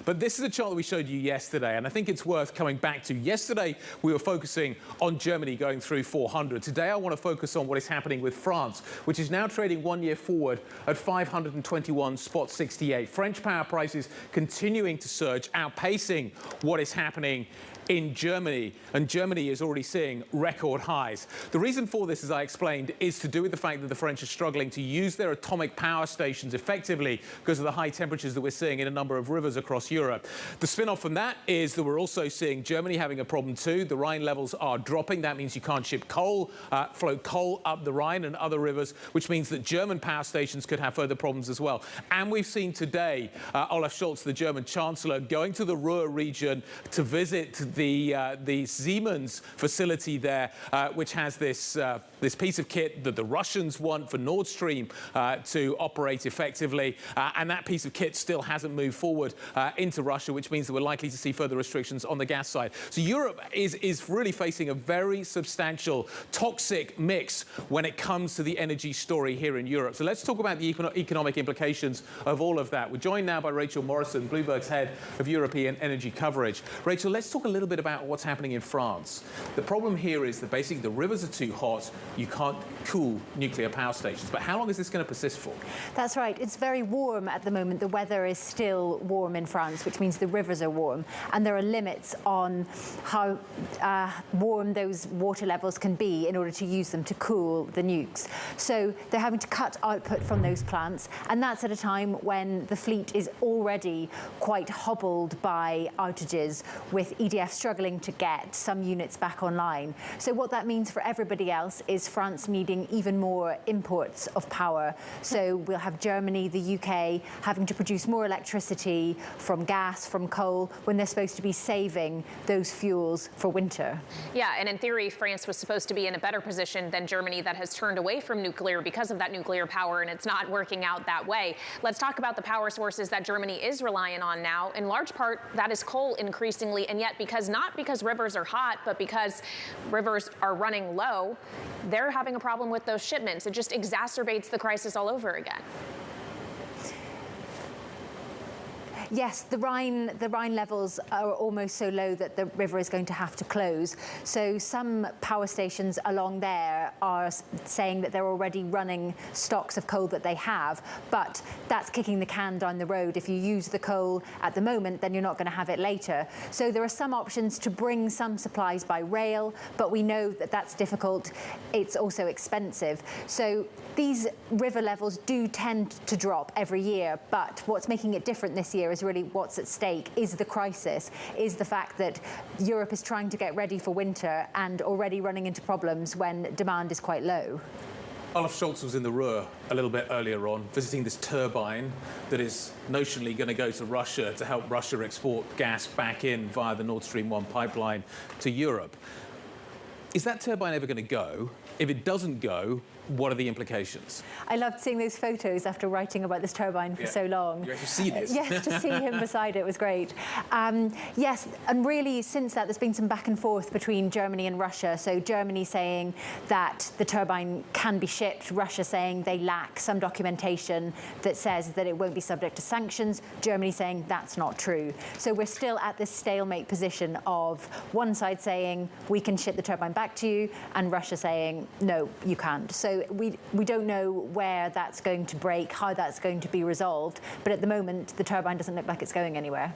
But this is a chart that we showed you yesterday, and I think it's worth coming back to. Yesterday, we were focusing on Germany going through 400. Today, I want to focus on what is happening with France, which is now trading 1 year forward at 521.68. French power prices continuing to surge, outpacing what is happening in Germany, and Germany is already seeing record highs. The reason for this, as I explained, is to do with the fact that the French are struggling to use their atomic power stations effectively because of the high temperatures that we're seeing in a number of rivers across Europe. The spin-off from that is that we're also seeing Germany having a problem too. The Rhine levels are dropping. That means you can't ship coal, float coal up the Rhine and other rivers, which means that German power stations could have further problems as well. And we've seen today Olaf Scholz, the German Chancellor, going to the Ruhr region to visit the Siemens facility there, which has this piece of kit that the Russians want for Nord Stream to operate effectively, and that piece of kit still hasn't moved forward into Russia, which means that we're likely to see further restrictions on the gas side. So Europe is really facing a very substantial toxic mix when it comes to the energy story here in Europe. So let's talk about the economic implications of all of that. We're joined now by Rachel Morison, Bloomberg's head of European energy coverage. Rachel, let's talk a little bit about what's happening in France. The problem here is that basically the rivers are too hot. You can't cool nuclear power stations. But how long is this going to persist for? That's right. It's very warm at the moment. The weather is still warm in France, which means the rivers are warm. And there are limits on how warm those water levels can be in order to use them to cool the nukes. So they're having to cut output from those plants. And that's at a time when the fleet is already quite hobbled by outages, with EDF struggling to get some units back online. So what that means for everybody else is France needing even more imports of power. So we'll have Germany, the UK, having to produce more electricity from gas, from coal, when they're supposed to be saving those fuels for winter. Yeah, and in theory, France was supposed to be in a better position than Germany, that has turned away from nuclear because of that nuclear power, and it's not working out that way. Let's talk about the power sources that Germany is relying on now. In large part, that is coal increasingly, and yet not because rivers are hot, but because rivers are running low, they're having a problem with those shipments. It just exacerbates the crisis all over again. Yes, the Rhine levels are almost so low that the river is going to have to close. So some power stations along there are saying that they're already running stocks of coal that they have, but that's kicking the can down the road. If you use the coal at the moment, then you're not going to have it later. So there are some options to bring some supplies by rail, but we know that that's difficult. It's also expensive. So these river levels do tend to drop every year, but what's making it different this year is really what's at stake is the crisis, is the fact that Europe is trying to get ready for winter and already running into problems when demand is quite low. Olaf Scholz was in the Ruhr a little bit earlier on, visiting this turbine that is notionally going to go to Russia to help Russia export gas back in via the Nord Stream 1 pipeline to Europe. Is that turbine ever going to go? If it doesn't go, what are the implications? I loved seeing those photos after writing about this turbine for so long. You actually see this? Yes, to see him beside it was great. Yes, and really since that there's been some back and forth between Germany and Russia. So Germany saying that the turbine can be shipped, Russia saying they lack some documentation that says that it won't be subject to sanctions, Germany saying that's not true. So we're still at this stalemate position of one side saying we can ship the turbine back to you, and Russia saying no, you can't. So we don't know where that's going to break, how that's going to be resolved, but at the moment the turbine doesn't look like it's going anywhere.